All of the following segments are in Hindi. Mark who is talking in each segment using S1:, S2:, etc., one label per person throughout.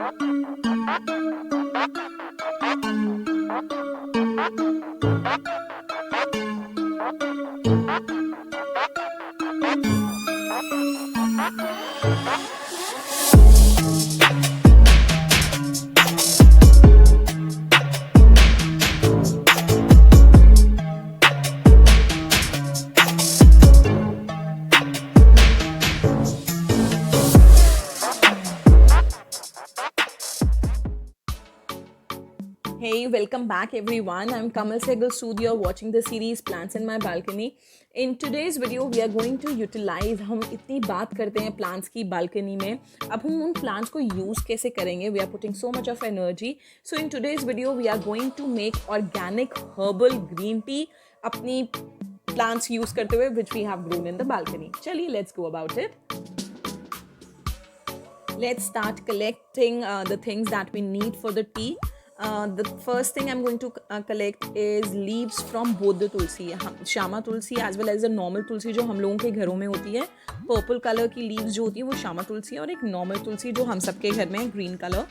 S1: Hey, welcome back everyone. I'm Kamal Sehgal Sood. You're watching the series Plants in My Balcony. In today's video, we are going to utilize, हम इतनी बात करते हैं plants की balcony में, अब हम उन plants को use कैसे करेंगे? We are putting so much of energy. So in today's video, we are going to make organic herbal green tea अपनी plants use करते हुए, which we have grown in the balcony. चलिए, let's go about it. Let's start collecting the things that we need for the tea. The first thing I'm going to collect is leaves from both the tulsi, Shyama Tulsi as well as the normal तुलसी जो हम लोगों के घरों में होती है. पर्पल कलर की लीव्स जो होती है वो श्यामा तुलसी है और एक नॉर्मल तुलसी जो हम सबके घर में है ग्रीन कलर.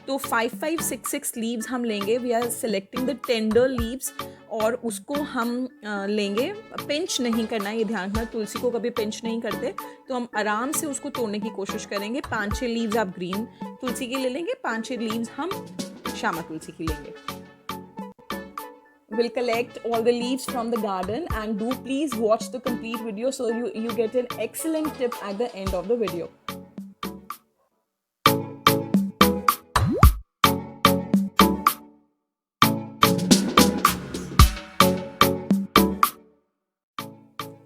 S1: तो 5-5-6 लीव्स हम लेंगे. We are selecting the tender leaves और उसको हम लेंगे. पिंच नहीं करना है, ये ध्यान रखना, तुलसी को कभी पिंच नहीं करते. तो हम आराम से उसको तोड़ने की कोशिश करेंगे. 5-6 लीव्स आप ग्रीन तुलसी की ले लेंगे, 5-6 लीव्स हम श्यामा तुलसी की लेंगे. We'll collect all the leaves from the garden and do please watch the complete video so you get an excellent tip at the end of the video.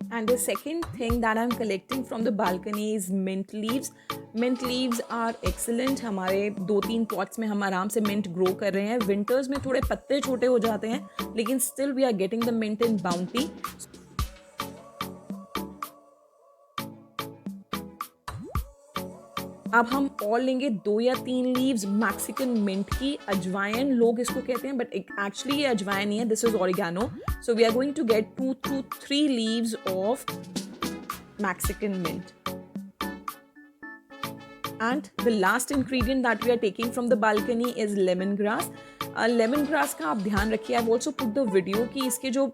S1: And the second thing that I'm collecting from the balcony is mint leaves. Mint leaves are excellent. हमारे 2-3 पॉट्स में हम आराम से mint grow कर रहे हैं. विंटर्स में थोड़े पत्ते छोटे हो जाते हैं लेकिन still we are getting the mint in bounty. अब हम और लेंगे 2 या 3 लीव्स मैक्सिकन मिंट की. अजवाइन लोग इसको कहते हैं बट एक्चुअली ये अजवाइन नहीं है, this is oregano. So we are going to get 2 to 3 leaves of Mexican mint. And the last ingredient that we are taking from the balcony is lemongrass. Lemongrass का आप ध्यान रखिए. I've also put the video कि इसके जो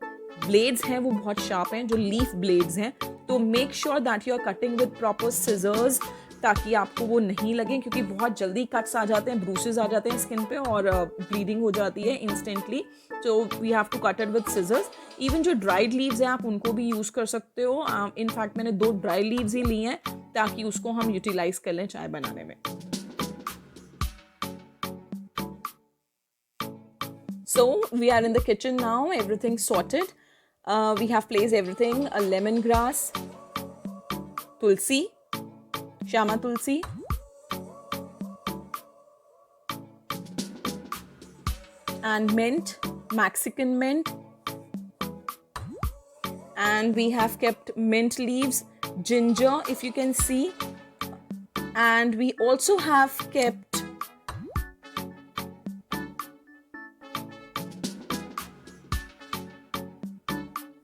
S1: blades हैं वो बहुत sharp हैं, जो leaf blades हैं. तो make sure that you are cutting with proper scissors ताकि आपको वो नहीं लगे, क्योंकि बहुत जल्दी कट्स आ जाते हैं, ब्रूसेस आ जाते हैं स्किन पे और ब्लीडिंग हो जाती है इंस्टेंटली. तो we have to cut it with scissors. Even जो ड्राइड लीव्स हैं आप उनको भी यूज़ कर सकते हो. इनफैक्ट मैंने 2 ड्राई लीव्स ही ली हैं ताकि उसको हम यूटिलाइज कर लें चाय बनाने में. So we are in the kitchen now, everything sorted. We have placed everything, lemongrass, tulsi, Shyama Tulsi, and mint, Mexican mint, and we have kept mint leaves, ginger if you can see, and we also have kept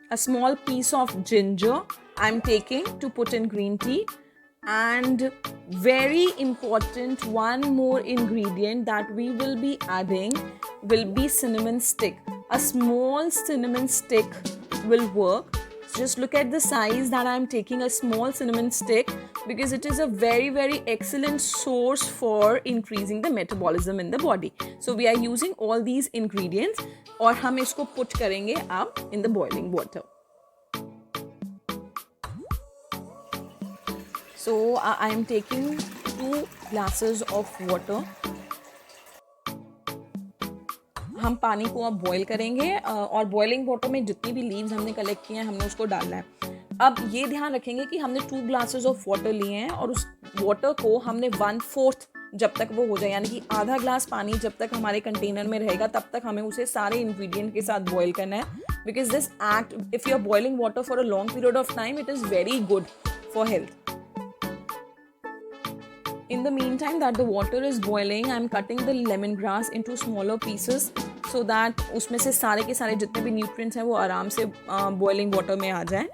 S1: a small piece of ginger I'm taking to put in green tea. And very important, one more ingredient that we will be adding will be cinnamon stick. A small cinnamon stick will work. Just look at the size that I'm taking, a small cinnamon stick, because it is a very excellent source for increasing the metabolism in the body. So we are using all these ingredients और हम इसको put करेंगे अब in the boiling water. So I am taking 2 glasses of water. हम पानी को अब बॉईल करेंगे और बॉइलिंग वाटर में जितनी भी लीव्स हमने कलेक्ट किए हैं हमने उसको डालना है. अब ये ध्यान रखेंगे कि हमने 2 glasses ऑफ वाटर लिए हैं और उस वाटर को हमने 1/4 जब तक वो हो जाए, यानी कि आधा ग्लास पानी जब तक हमारे कंटेनर में रहेगा तब तक हमें उसे सारे इंग्रेडिएंट के साथ बॉईल करना है. Because this act, if you are boiling water for a long period of time, it is very good for health. In the meantime that the water is boiling, I am cutting the lemongrass into smaller pieces so that उसमें से सारे के सारे जितने भी nutrients हैं वो आराम से boiling water में आ जाएं.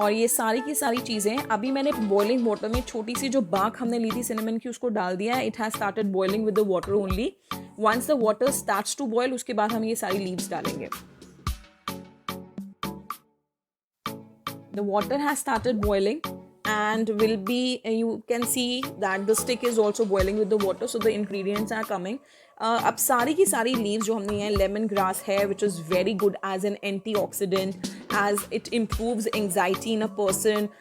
S1: और ये सारी की सारी चीज़ें अभी मैंने बॉइलिंग वाटर में छोटी सी जो बाक हमने ली थी सिनेमन की उसको डाल दिया है. It has started boiling with the water only. Once the water starts to boil उसके बाद हम ये सारी लीव्स डालेंगे. The water has started boiling and will be you can see that the stick is also boiling with the water, so the ingredients are coming. अब सारी की सारी leaves जो हमने यहाँ लेमन ग्रास है which is very good as an antioxidant as it improves anxiety in a person.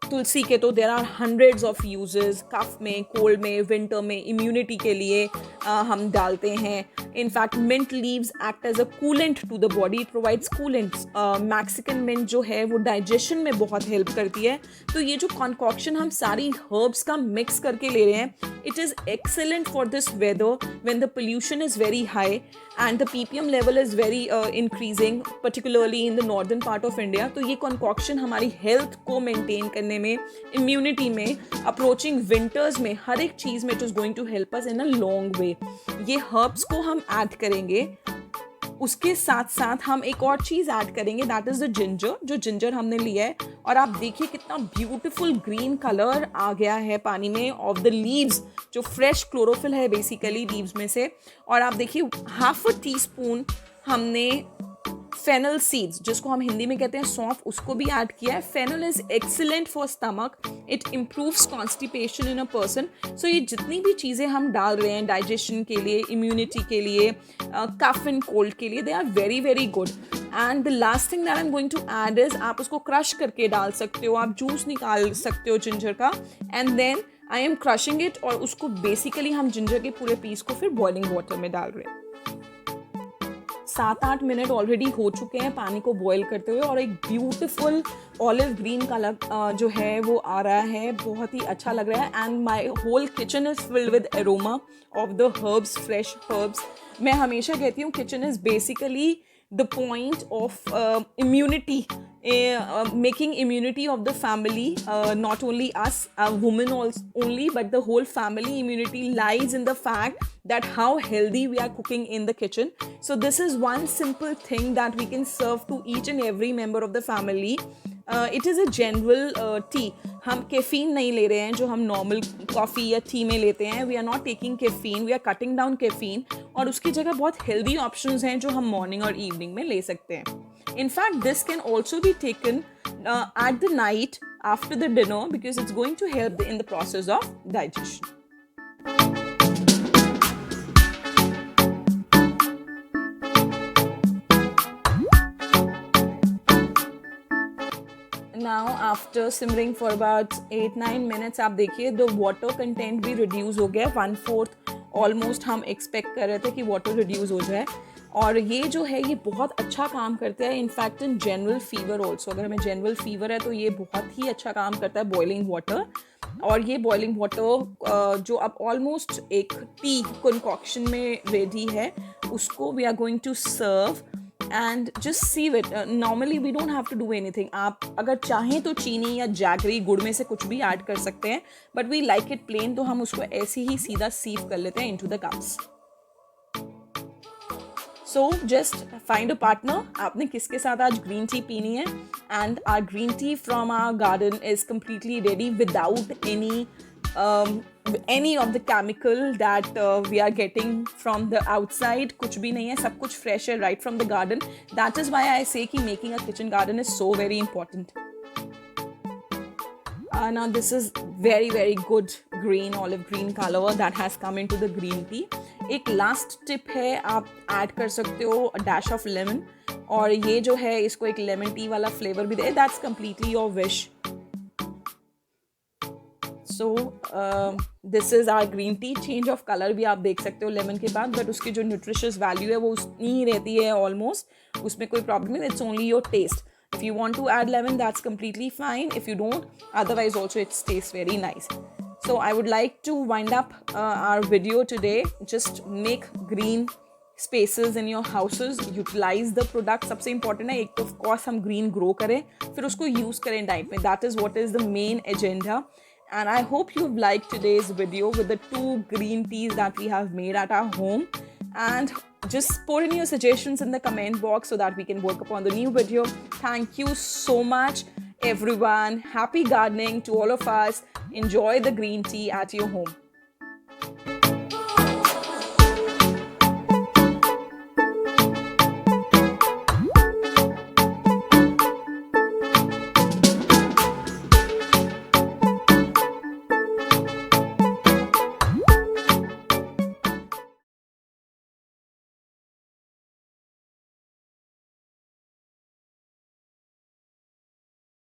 S1: Tulsi के तो there are hundreds of uses. Cough में, कोल्ड में, विंटर में, इम्यूनिटी के लिए हम डालते हैं. In fact mint leaves act as a coolant to the body. It provides coolant. Mexican mint जो है वो डाइजेशन में बहुत हेल्प करती है. तो ये जो कॉन्कॉक्शन हम सारी हर्ब्स का मिक्स करके ले रहे हैं, it is excellent for this weather when the pollution is very high and the ppm level is very increasing particularly in the northern part of India. तो ये concoction हमारी health को maintain करने में, immunity में, approaching winters में, हर एक चीज़ में it is going to help us in a long way. ये herbs को हम add करेंगे. उसके साथ साथ हम एक और चीज़ ऐड करेंगे, दैट इज़ द जिंजर. जो जिंजर हमने लिया है और आप देखिए कितना ब्यूटीफुल ग्रीन कलर आ गया है पानी में ऑफ द लीव्स, जो फ्रेश क्लोरोफिल है बेसिकली लीव्स में से. और आप देखिए 1/2 टीस्पून हमने फेनल सीड्स, जिसको हम हिंदी में कहते हैं सौंफ, उसको भी ऐड किया है. Fennel is excellent for stomach. It improves constipation in a person. So ये जितनी भी चीज़ें हम डाल रहे हैं डाइजेशन के लिए, इम्यूनिटी के लिए, कफ एंड कोल्ड के लिए, they are very very good. And the last thing that I am going to add is, आप उसको क्रश करके डाल सकते हो, आप जूस निकाल सकते हो जिंजर का. And then I am crushing it, और उसको बेसिकली हम जिंजर के पूरे पीस को फिर बॉइलिंग वाटर में डाल रहे हैं. 7-8 मिनट ऑलरेडी हो चुके हैं पानी को बॉईल करते हुए, और एक ब्यूटीफुल ऑलिव ग्रीन कलर जो है वो आ रहा है. बहुत ही अच्छा लग रहा है. And my whole kitchen is filled with aroma of the herbs, fresh herbs. मैं हमेशा कहती हूँ kitchen is basically the point of immunity, making immunity of the family, not only us women only, but the whole family immunity lies in the fact that how healthy we are cooking in the kitchen. So this is one simple thing that we can serve to each and every member of the family. It is a general tea. हम कैफीन नहीं ले रहे हैं जो हम नॉर्मल कॉफ़ी या टी में लेते हैं. We are not taking caffeine, we are cutting down caffeine. और उसकी जगह बहुत हेल्दी ऑप्शंस हैं जो हम मॉर्निंग और इवनिंग में ले सकते हैं. In fact this can also be taken at the night after the dinner because it's going to help in the process of digestion. Now after simmering for about 8-9 minutes, आप देखिए the water content भी reduce हो गया. 1/4 ऑलमोस्ट हम एक्सपेक्ट कर रहे थे कि वाटर रिड्यूस हो जाए. और ये जो है ये बहुत अच्छा काम करता है. In fact in general fever also, अगर हमें जनरल फीवर है तो ये बहुत ही अच्छा काम करता है बॉइलिंग वाटर. और ये बॉइलिंग वाटर जो अब ऑलमोस्ट एक टी कंकॉक्शन में रेडी है, उसको we are going to serve and just sieve it. Normally we don't have to do anything. आप अगर चाहें तो चीनी या जैगरी, गुड़ में से कुछ भी ऐड कर सकते हैं, but we like it plain, तो हम उसको ऐसे ही सीधा सीव कर लेते हैं into the cups. So just find a partner. आपने किसके साथ आज ग्रीन टी पीनी है. And our green tea from our garden is completely ready without any of the chemical that we are getting from the outside. कुछ भी नहीं है, सब कुछ fresh है right from the garden. That is why I say कि making a kitchen garden is so very important. Now this is very very good green, olive green color that has come into the green tea. एक last tip है, आप add कर सकते हो a dash of lemon, और ये जो है इसको एक lemon tea वाला flavor भी दे. That's completely your wish. So this is our green tea. Change of color भी आप देख सकते हो लेमन के बाद, बट उसकी जो न्यूट्रिशियस वैल्यू है वो उतनी ही रहती है ऑलमोस्ट. उसमें कोई प्रॉब्लम नहीं. It's only your taste. If you want to add lemon that's completely fine. If you don't, otherwise also it tastes very nice. So I would like to wind up our video today. Just make green spaces in your houses. Utilize the product. सबसे important है, एक तो of course हम green grow करें, फिर उसको use करें डाइट में. That is what is the main agenda. And I hope you've liked today's video with the 2 green teas that we have made at our home. And just put in your suggestions in the comment box so that we can work upon the new video. Thank you so much. everyone. Happy gardening to all of us. Enjoy the green tea at your home.